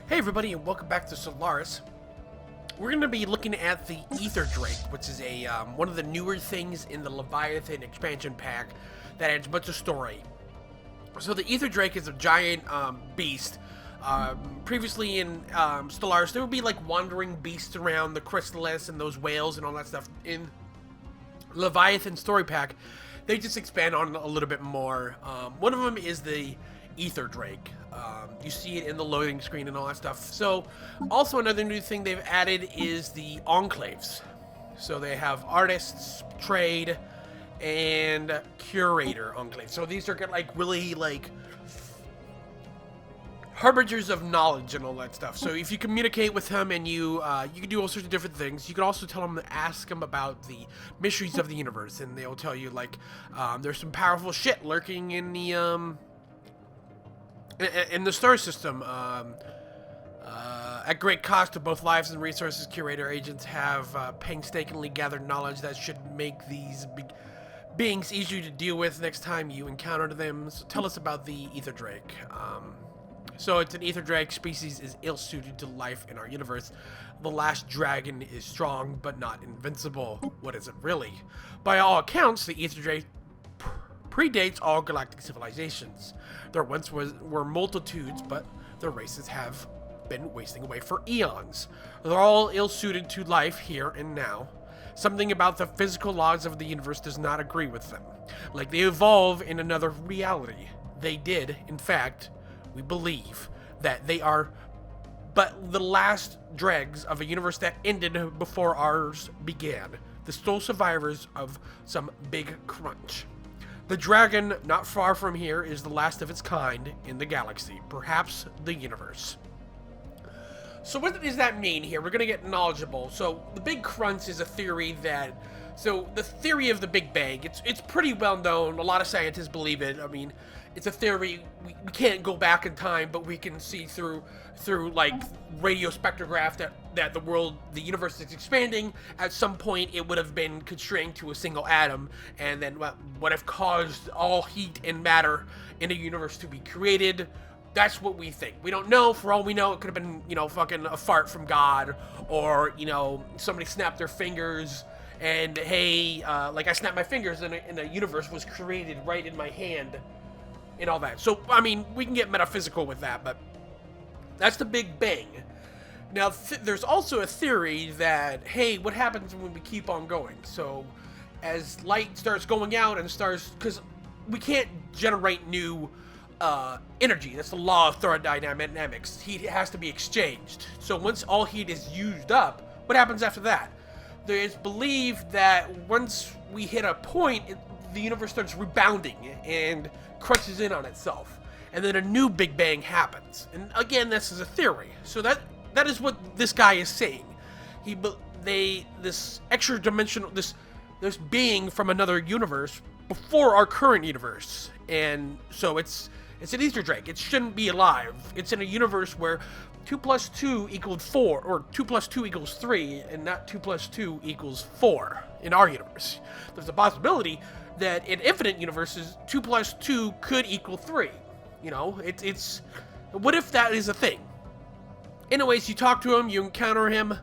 Hey everybody, and welcome back to Stellaris. We're going to be looking at the Ether Drake, which is a one of the newer things in the Leviathan expansion pack that adds a bunch of story. So the Ether Drake is a giant beast. Previously in Stellaris, there would be like wandering beasts around the Chrysalis and those whales and all that stuff. In Leviathan story pack, they just expand on it a little bit more. One of them is the Ether Drake. You see it in the loading screen and all that stuff. So, also another new thing they've added is the enclaves. So they have artists, trade, and curator enclaves. So these are like really like harbingers of knowledge and all that stuff. So if you communicate with him and you can do all sorts of different things. You can also tell him to ask him about the mysteries of the universe, and they'll tell you like there's some powerful shit lurking in the star system. At great cost to both lives and resources, curator agents have painstakingly gathered knowledge that should make these beings easier to deal with next time you encounter them. So tell us about the Ether Drake. So it's an Ether Drake species is ill-suited to life in our universe. The last dragon is strong, but not invincible. What is it really? By all accounts, the Ether Drake predates all galactic civilizations. There once were multitudes, but their races have been wasting away for eons. They're all ill-suited to life here and now. Something about the physical laws of the universe does not agree with them. Like they evolve in another reality. They did, in fact, we believe that they are but the last dregs of a universe that ended before ours began. The sole survivors of some big crunch. The dragon, not far from here, is the last of its kind in the galaxy, perhaps the universe. So what does that mean here? We're going to get knowledgeable. So the Big Crunch is a theory that... So the theory of the Big Bang, it's pretty well known. A lot of scientists believe it. I mean, it's a theory. We can't go back in time, but we can see through like radio spectrograph that the universe is expanding. At some point, it would have been constrained to a single atom, and then what have caused all heat and matter in a universe to be created. That's what we think. We don't know. For all we know, it could have been, fucking a fart from God, or, somebody snapped their fingers, and hey, like I snapped my fingers and a universe was created right in my hand, and all that. So, I mean, we can get metaphysical with that, but that's the Big Bang. Now, there's also a theory that, hey, what happens when we keep on going? So, as light starts going out and starts, because we can't generate new energy. That's the law of thermodynamics. Heat has to be exchanged. So once all heat is used up, what happens after that? There is believed that once we hit a point, the universe starts rebounding and crunches in on itself, and then a new Big Bang happens. And again, this is a theory. So that is what this guy is saying. This extra dimensional, this being from another universe before our current universe, and so it's an Ether Drake. It shouldn't be alive. It's in a universe where 2 plus 2 equaled 4, or 2 plus 2 equals 3, and not 2 plus 2 equals 4 in our universe. There's a possibility that in infinite universes, 2 plus 2 could equal 3. It's what if that is a thing? Anyways, you talk to him, you encounter him.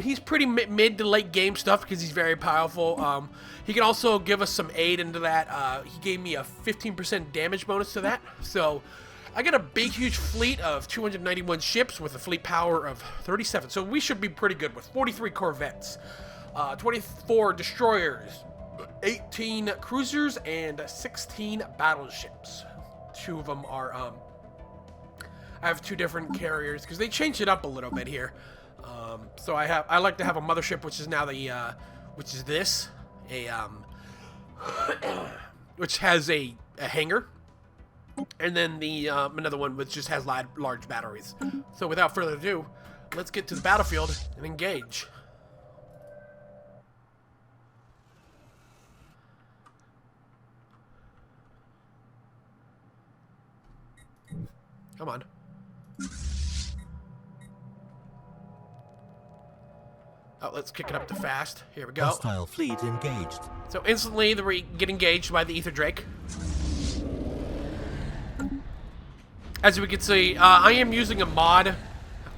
He's pretty mid to late game stuff because he's very powerful. He can also give us some aid into that. He gave me a 15% damage bonus to that. So I got a big, huge fleet of 291 ships with a fleet power of 37. So we should be pretty good with 43 corvettes, 24 destroyers, 18 cruisers, and 16 battleships. 2 of them are... I have 2 different carriers because they changed it up a little bit here. So I like to have a mothership, which is now which is this, which has a hangar, and then the another one which just has large batteries. So without further ado, let's get to the battlefield and engage. Come on. Oh, let's kick it up to fast. Here we go. Hostile fleet engaged. So instantly we get engaged by the Ether Drake. As we can see, I am using a mod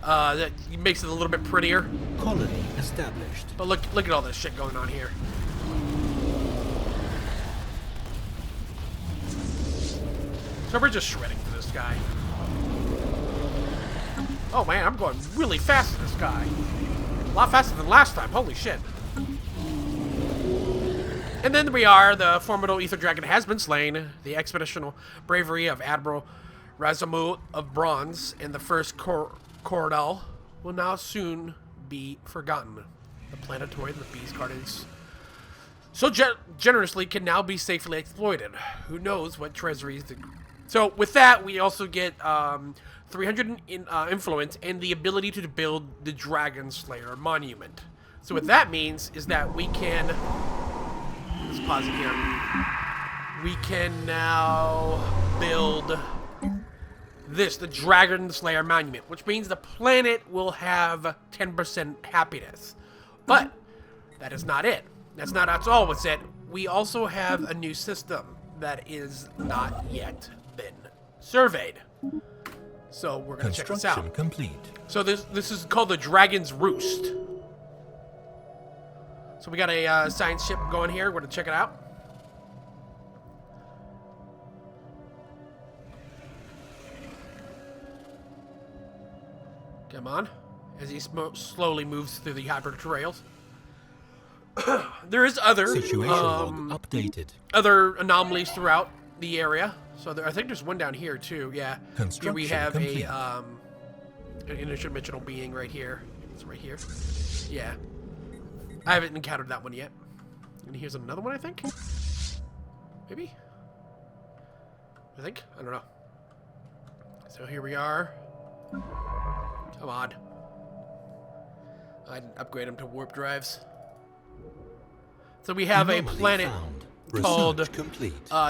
That makes it a little bit prettier. Colony established. But look at all this shit going on here. So we're just shredding through this guy. Oh man, I'm going really fast in this guy. A lot faster than last time. Holy shit. And then we are. The formidable Ether Dragon has been slain. The expeditional bravery of Admiral Razamu of Bronze and the first Cordal will now soon be forgotten. The planetoid the Beast Gardens so generously can now be safely exploited. Who knows what treasuries... So with that, we also get 300 influence and the ability to build the Dragon Slayer monument. So what that means is that we can... Let's pause it here. We can now build this, the Dragon Slayer monument, which means the planet will have 10% happiness. But that is not it. That's all what's it. We also have a new system that is not yet been surveyed. So we're gonna check this out. Construction complete. So this is called the Dragon's Roost. So we got a science ship going here. We're gonna check it out. Come on, as he slowly moves through the hypertrails. There is other Situation log updated. Other anomalies throughout the area. So I think there's one down here too. Yeah. Here we have complete. An interdimensional being right here. It's right here. Yeah. I haven't encountered that one yet. And here's another one, I think. Maybe. I don't know. So here we are. Come on. I didn't upgrade them to warp drives. So we have a planet called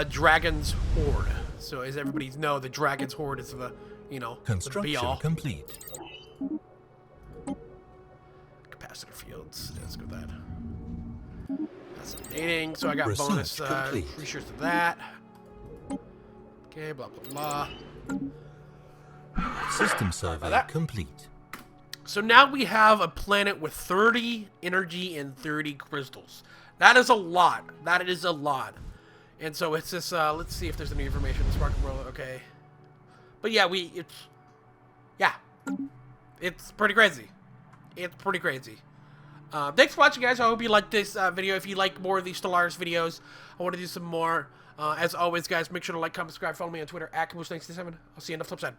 Dragon's Horde. So as everybody knows, the Dragon's Horde is the, the be-all. Complete. Capacitor fields. Let's go with that. That's updating. So I got bonus creatures to that. Okay, blah, blah, blah. System survey complete. So now we have a planet with 30 energy and 30 crystals. That is a lot. That is a lot. And so it's this, let's see if there's any information. Spark World, okay. But yeah, it's pretty crazy. It's pretty crazy. Thanks for watching, guys. I hope you liked this video. If you like more of these Stellaris videos, I want to do some more. As always, guys, make sure to like, comment, subscribe, follow me on Twitter @Caboose97. I'll see you on the flip side.